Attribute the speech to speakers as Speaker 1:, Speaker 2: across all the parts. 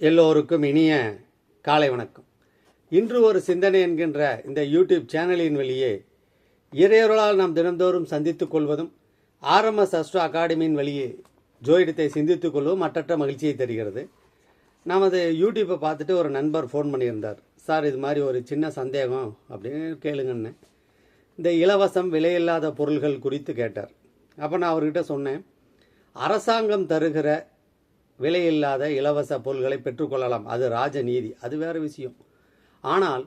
Speaker 1: எல்லோருக்கும் இனிய காலை வணக்கம். இன்று ஒரு சிந்தனை என்கின்ற இந்த யூடியூப் சேனலின் வழியே இறையொருளால் நாம் தினந்தோறும் சந்தித்துக் கொள்வதும் RMS அஸ்ட்ரோ அகாடமியின் வழியே ஜோதிடத்தை சிந்தித்துக் கொள்வதும் மற்றற்ற மகிழ்ச்சியை தருகிறது. நமது யூடியூப்பை பார்த்துட்டு ஒரு நண்பர் ஃபோன் பண்ணியிருந்தார். சார், இது மாதிரி ஒரு சின்ன சந்தேகம் அப்படின்னு கேளுங்கன்னு. இந்த இலவசம் விலையில்லாத பொருள்கள் குறித்து கேட்டார். அப்போ நான் அவர்கிட்ட சொன்னேன், அரசாங்கம் தருகிற விலையில்லாத இலவச பொருள்களை பெற்றுக்கொள்ளலாம், அது ராஜநீதி, அது வேறு விஷயம். ஆனால்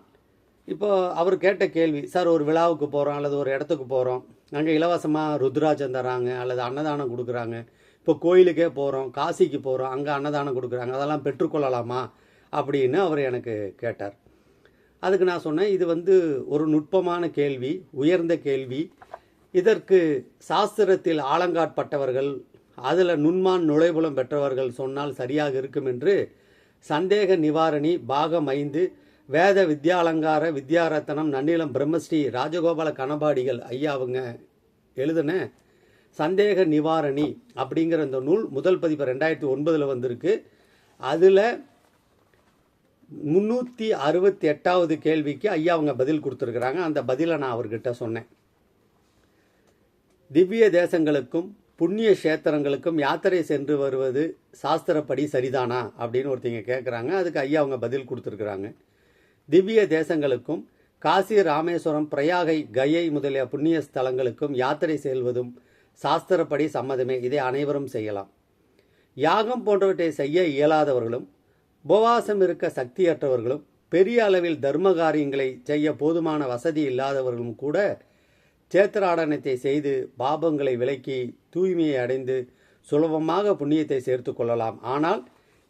Speaker 1: இப்போ அவர் கேட்ட கேள்வி, சார் ஒரு விழாவுக்கு போகிறோம் அல்லது ஒரு இடத்துக்கு போகிறோம், அங்கே இலவசமாக ருத்ராட்சம் தராங்க அல்லது அன்னதானம் கொடுக்குறாங்க. இப்போ கோயிலுக்கே போகிறோம், காசிக்கு போகிறோம், அங்கே அன்னதானம் கொடுக்குறாங்க, அதெல்லாம் பெற்றுக்கொள்ளலாமா அப்படின்னு அவர் எனக்கு கேட்டார். அதுக்கு நான் சொன்னேன், இது ஒரு நுட்பமான கேள்வி, உயர்ந்த கேள்வி. இதற்கு சாஸ்திரத்தில் ஆலங்காட்பட்டவர்கள், அதில் நுண்மான் நுழைவுலம் பெற்றவர்கள் சொன்னால் சரியாக இருக்கும் என்று சந்தேக நிவாரணி பாகம் 5 வேத வித்யாலங்கார வித்யாரத்தனம் நன்னிலம் பிரம்மஸ்ரீ ராஜகோபால கணபாடிகள் ஐயா அவங்க எழுதின சந்தேக நிவாரணி அப்படிங்கிற இந்த நூல் முதல் பதிப்பு 2009 வந்திருக்கு. அதில் 368வது கேள்விக்கு ஐயா அவங்க பதில் கொடுத்துருக்குறாங்க. அந்த பதிலை நான் அவர்கிட்ட சொன்னேன். திவ்ய தேசங்களுக்கும் புண்ணிய கஷேத்திரங்களுக்கும் யாத்திரை சென்று வருவது சாஸ்திரப்படி சரிதானா அப்படின்னு ஒருத்தங்க கேட்குறாங்க. அதுக்கு ஐயா அவங்க பதில் கொடுத்துருக்குறாங்க. திவ்ய தேசங்களுக்கும் காசி, ராமேஸ்வரம், பிரயாகை, கயை முதலிய புண்ணிய ஸ்தலங்களுக்கும் யாத்திரை செல்வதும் சாஸ்திரப்படி சம்மதமே. இதை அனைவரும் செய்யலாம். யாகம் போன்றவற்றை செய்ய இயலாதவர்களும், உபவாசம் இருக்க சக்தியற்றவர்களும், பெரிய அளவில் தர்ம காரியங்களை செய்ய போதுமான வசதி இல்லாதவர்களும் கூட சேத்திராடனத்தை செய்து பாபங்களை விலக்கி தூய்மையை அடைந்து சுலபமாக புண்ணியத்தை சேர்த்து கொள்ளலாம். ஆனால்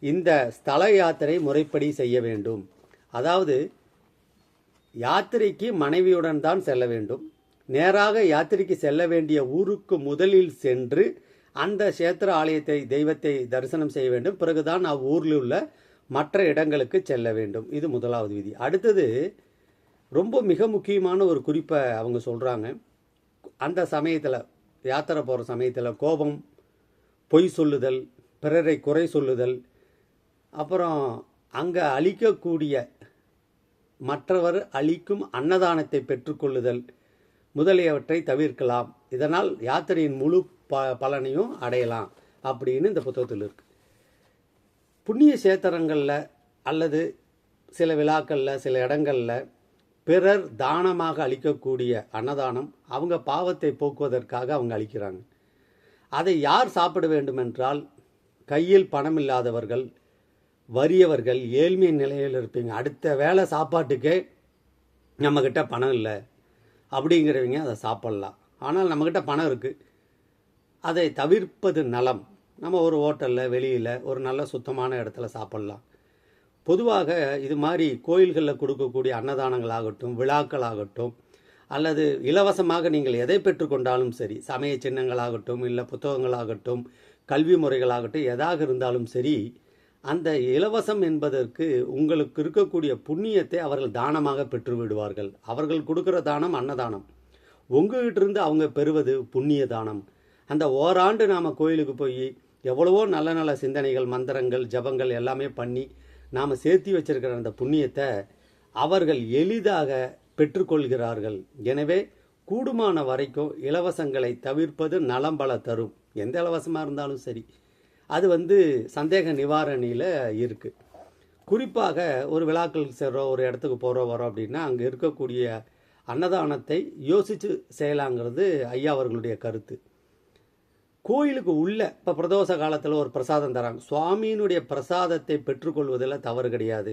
Speaker 1: இந்த ஸ்தல யாத்திரை முறைப்படி செய்ய வேண்டும். அதாவது யாத்திரைக்கு மனைவியுடன் தான் செல்ல வேண்டும். நேராக யாத்திரைக்கு செல்ல வேண்டிய ஊருக்கு முதலில் சென்று அந்த கஷேத்திர ஆலயத்தை, தெய்வத்தை தரிசனம் செய்ய வேண்டும். பிறகுதான் அவ்வூரில் உள்ள மற்ற இடங்களுக்கு செல்ல வேண்டும். இது முதலாவது விதி. அடுத்தது ரொம்ப மிக முக்கியமான ஒரு குறிப்பை அவங்க சொல்கிறாங்க. அந்த சமயத்தில், யாத்திரை போகிற சமயத்தில் கோபம், பொய் சொல்லுதல், பிறரை குறை சொல்லுதல், அப்புறம் அங்கே அளிக்கக்கூடிய மற்றவர் அளிக்கும் அன்னதானத்தை பெற்றுக்கொள்ளுதல் முதலியவற்றை தவிர்க்கலாம். இதனால் யாத்திரையின் முழு பலனையும் அடையலாம் அப்படின்னு இந்த புத்தகத்தில் இருக்கு. புண்ணிய சேத்திரங்களில் அல்லது சில விழாக்களில், சில இடங்களில் பிறர் தானமாக அளிக்கக்கூடிய அன்னதானம் அவங்க பாவத்தை போக்குவதற்காக அவங்க அளிக்கிறாங்க. அதை யார் சாப்பிட வேண்டும் என்றால், கையில் பணம் இல்லாதவர்கள், வறியவர்கள், ஏழ்மை நிலையில் இருப்பீங்க, அடுத்த வேளை சாப்பாட்டுக்கே நம்மக்கிட்ட பணம் இல்லை அப்படிங்கிறவங்க அதை சாப்பிட்லாம். ஆனால் நம்மக்கிட்ட பணம் இருக்குது, அதை தவிர்ப்பது நலம். நம்ம ஒரு ஹோட்டலில், வெளியில் ஒரு நல்ல சுத்தமான இடத்துல சாப்பிட்லாம். பொதுவாக இது மாதிரி கோயில்களில் கொடுக்கக்கூடிய அன்னதானங்களாகட்டும், விழாக்களாகட்டும், அல்லது இலவசமாக நீங்கள் எதை பெற்றுக்கொண்டாலும் சரி, சமய சின்னங்களாகட்டும், இல்லை புத்தகங்களாகட்டும், கல்வி முறைகளாகட்டும், எதாக இருந்தாலும் சரி, அந்த இலவசம் என்பதற்கு உங்களுக்கு இருக்கக்கூடிய புண்ணியத்தை அவர்கள் தானமாக பெற்று விடுவார்கள். அவர்கள் கொடுக்குற தானம் அன்னதானம், உங்ககிட்ட இருந்து அவங்க பெறுவது புண்ணிய தானம். அந்த ஓராண்டு நாம் கோயிலுக்கு போய் எவ்வளவோ நல்ல நல்ல சிந்தனைகள், மந்திரங்கள், ஜபங்கள் எல்லாமே பண்ணி நாம் சேர்த்தி வச்சிருக்கிற அந்த புண்ணியத்தை அவர்கள் எளிதாக பெற்றுக்கொள்கிறார்கள். எனவே கூடுமான வரைக்கும் இலவசங்களை தவிர்ப்பது நலம் பல தரும். எந்த இலவசமாக இருந்தாலும் சரி, அது சந்தேக நிவாரணியில் இருக்குது. குறிப்பாக ஒரு விழாக்களுக்கு செல்கிறோம், ஒரு இடத்துக்கு வரோம் அப்படின்னா அங்கே இருக்கக்கூடிய அன்னதானத்தை யோசித்து செய்யலாங்கிறது ஐயா அவர்களுடைய கருத்து. கோயிலுக்கு உள்ள இப்போ பிரதோஷ காலத்தில் ஒரு பிரசாதம் தராங்க, சுவாமியினுடைய பிரசாதத்தை பெற்றுக்கொள்வதில் தவறு கிடையாது.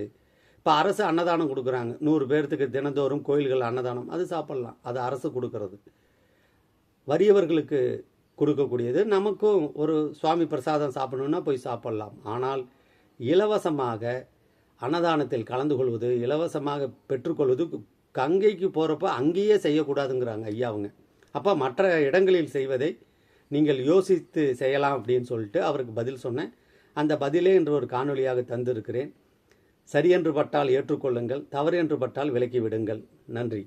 Speaker 1: இப்போ அரசு அன்னதானம் கொடுக்குறாங்க, 100 பேர்த்துக்கு தினந்தோறும் கோயில்கள் அன்னதானம், அது சாப்பிட்லாம், அது அரசு கொடுக்கறது. வறியவர்களுக்கு கொடுக்கக்கூடியது, நமக்கும் ஒரு சுவாமி பிரசாதம் சாப்பிடணுன்னா போய் சாப்பிட்லாம். ஆனால் இலவசமாக அன்னதானத்தில் கலந்து கொள்வது, இலவசமாக பெற்றுக்கொள்வது, கங்கைக்கு போகிறப்ப அங்கேயே செய்யக்கூடாதுங்கிறாங்க ஐயா அவங்க. அப்போ மற்ற இடங்களில் செய்வதை நீங்கள் யோசித்து செய்யலாம் அப்படின்னு சொல்லிட்டு அவருக்கு பதில் சொன்னேன். அந்த பதிலே என்று ஒரு காணொலியாக தந்திருக்கிறேன். சரியென்று பட்டால் ஏற்றுக்கொள்ளுங்கள், தவறு என்று பட்டால் விலக்கி விடுங்கள். நன்றி.